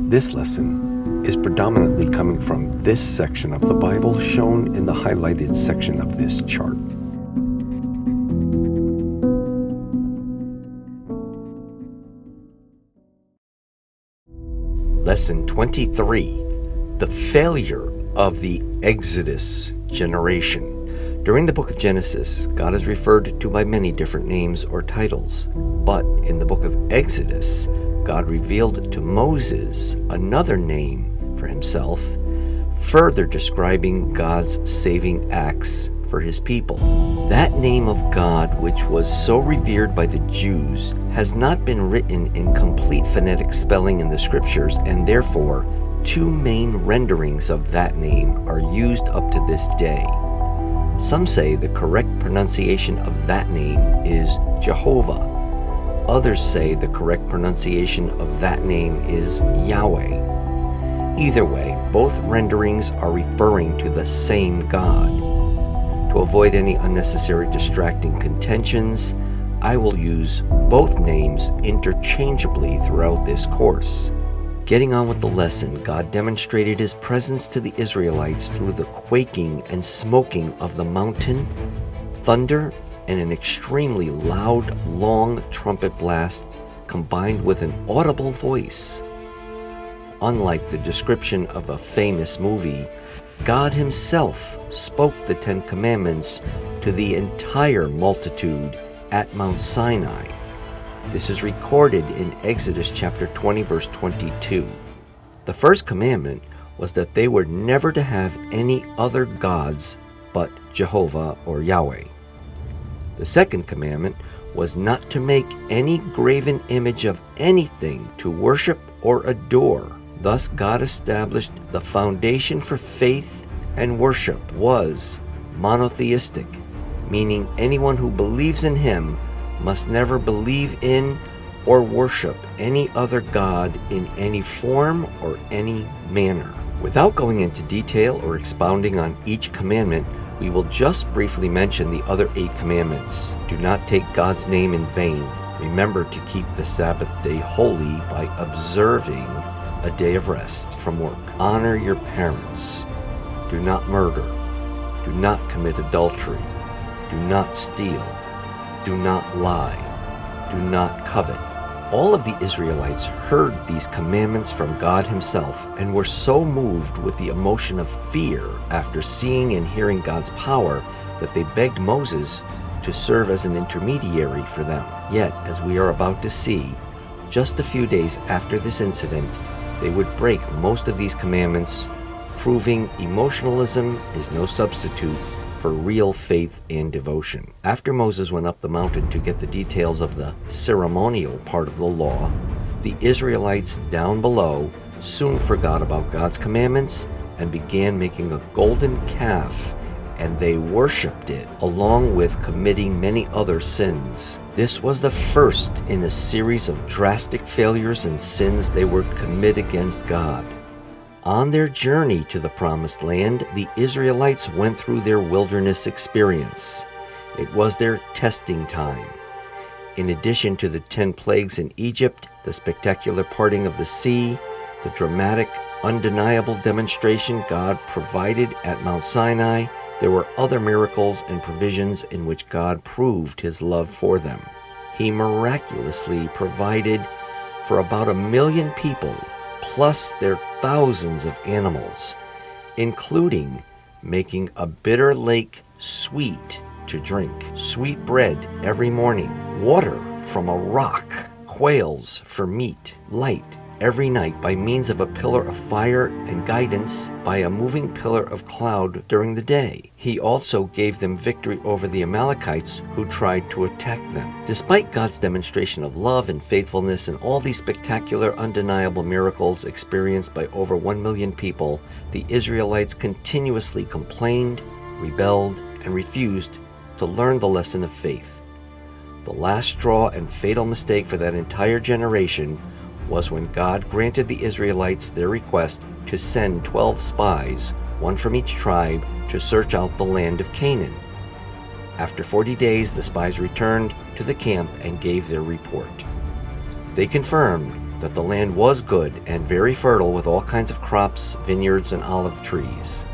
This lesson is predominantly coming from this section of the Bible shown in the highlighted section of this chart. Lesson 23, the failure of the Exodus generation. During the book of Genesis, God is referred to by many different names or titles, but in the book of Exodus, God revealed to Moses another name for himself, further describing God's saving acts for his people. That name of God, which was so revered by the Jews, has not been written in complete phonetic spelling in the scriptures, and therefore, two main renderings of that name are used up to this day. Some say the correct pronunciation of that name is Jehovah. Others say the correct pronunciation of that name is Yahweh. Either way, both renderings are referring to the same God. To avoid any unnecessary distracting contentions, I will use both names interchangeably throughout this course. Getting on with the lesson, God demonstrated his presence to the Israelites through the quaking and smoking of the mountain, thunder, and an extremely loud, long trumpet blast combined with an audible voice. Unlike the description of a famous movie, God himself spoke the Ten Commandments to the entire multitude at Mount Sinai. This is recorded in Exodus chapter 20, verse 22. The first commandment was that they were never to have any other gods but Jehovah or Yahweh. The second commandment was not to make any graven image of anything to worship or adore. Thus, God established the foundation for faith and worship was monotheistic, meaning anyone who believes in him must never believe in or worship any other God in any form or any manner. Without going into detail or expounding on each commandment, we will just briefly mention the other 8 commandments. Do not take God's name in vain. Remember to keep the Sabbath day holy by observing a day of rest from work. Honor your parents. Do not murder. Do not commit adultery. Do not steal. Do not lie. Do not covet. All of the Israelites heard these commandments from God himself and were so moved with the emotion of fear after seeing and hearing God's power that they begged Moses to serve as an intermediary for them. Yet, as we are about to see, just a few days after this incident, they would break most of these commandments, proving emotionalism is no substitute for real faith and devotion. After Moses went up the mountain to get the details of the ceremonial part of the law, the Israelites down below soon forgot about God's commandments and began making a golden calf, and they worshipped it, along with committing many other sins. This was the first in a series of drastic failures and sins they would commit against God. On their journey to the Promised Land, the Israelites went through their wilderness experience. It was their testing time. In addition to the 10 plagues in Egypt, the spectacular parting of the sea, the dramatic, undeniable demonstration God provided at Mount Sinai, there were other miracles and provisions in which God proved his love for them. He miraculously provided for about 1 million people, plus their thousands of animals, including making a bitter lake sweet to drink, sweet bread every morning, water from a rock, quails for meat, light every night by means of a pillar of fire, and guidance by a moving pillar of cloud during the day. He also gave them victory over the Amalekites who tried to attack them. Despite God's demonstration of love and faithfulness and all these spectacular, undeniable miracles experienced by over 1 million people, the Israelites continuously complained, rebelled, and refused to learn the lesson of faith. The last straw and fatal mistake for that entire generation was when God granted the Israelites their request to send 12 spies, one from each tribe, to search out the land of Canaan. After 40 days, the spies returned to the camp and gave their report. They confirmed that the land was good and very fertile with all kinds of crops, vineyards, and olive trees.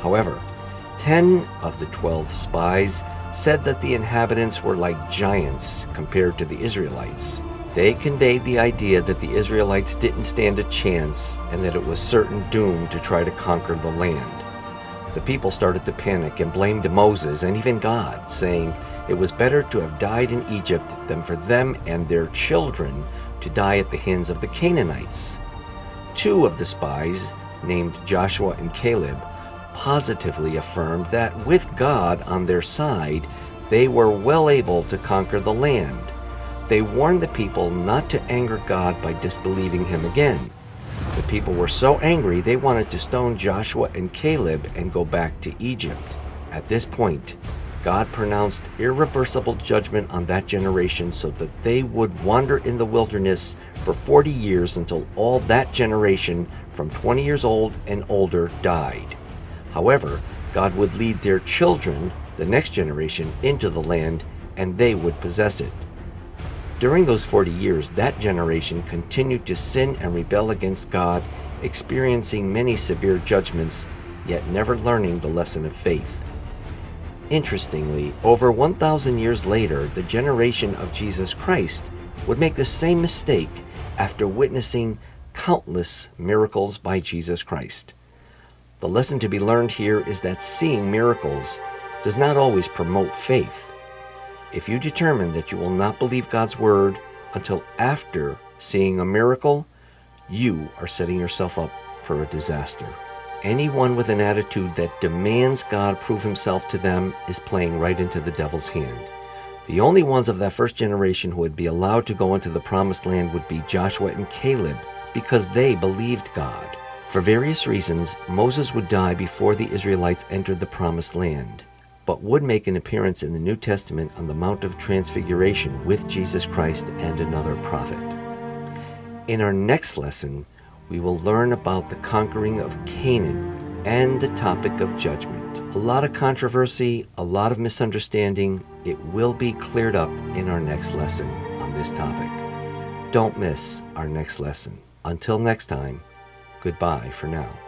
However, 10 of the 12 spies said that the inhabitants were like giants compared to the Israelites. They conveyed the idea that the Israelites didn't stand a chance and that it was certain doom to try to conquer the land. The people started to panic and blamed Moses and even God, saying it was better to have died in Egypt than for them and their children to die at the hands of the Canaanites. 2 of the spies, named Joshua and Caleb, positively affirmed that with God on their side, they were well able to conquer the land. They warned the people not to anger God by disbelieving him again. The people were so angry they wanted to stone Joshua and Caleb and go back to Egypt. At this point, God pronounced irreversible judgment on that generation so that they would wander in the wilderness for 40 years until all that generation from 20 years old and older died. However, God would lead their children, the next generation, into the land and they would possess it. During those 40 years, that generation continued to sin and rebel against God, experiencing many severe judgments, yet never learning the lesson of faith. Interestingly, over 1,000 years later, the generation of Jesus Christ would make the same mistake after witnessing countless miracles by Jesus Christ. The lesson to be learned here is that seeing miracles does not always promote faith. If you determine that you will not believe God's word until after seeing a miracle, you are setting yourself up for a disaster. Anyone with an attitude that demands God prove himself to them is playing right into the devil's hand. The only ones of that first generation who would be allowed to go into the promised land would be Joshua and Caleb, because they believed God. For various reasons, Moses would die before the Israelites entered the promised land, but would make an appearance in the New Testament on the Mount of Transfiguration with Jesus Christ and another prophet. In our next lesson, we will learn about the conquering of Canaan and the topic of judgment. A lot of controversy, a lot of misunderstanding. It will be cleared up in our next lesson on this topic. Don't miss our next lesson. Until next time, goodbye for now.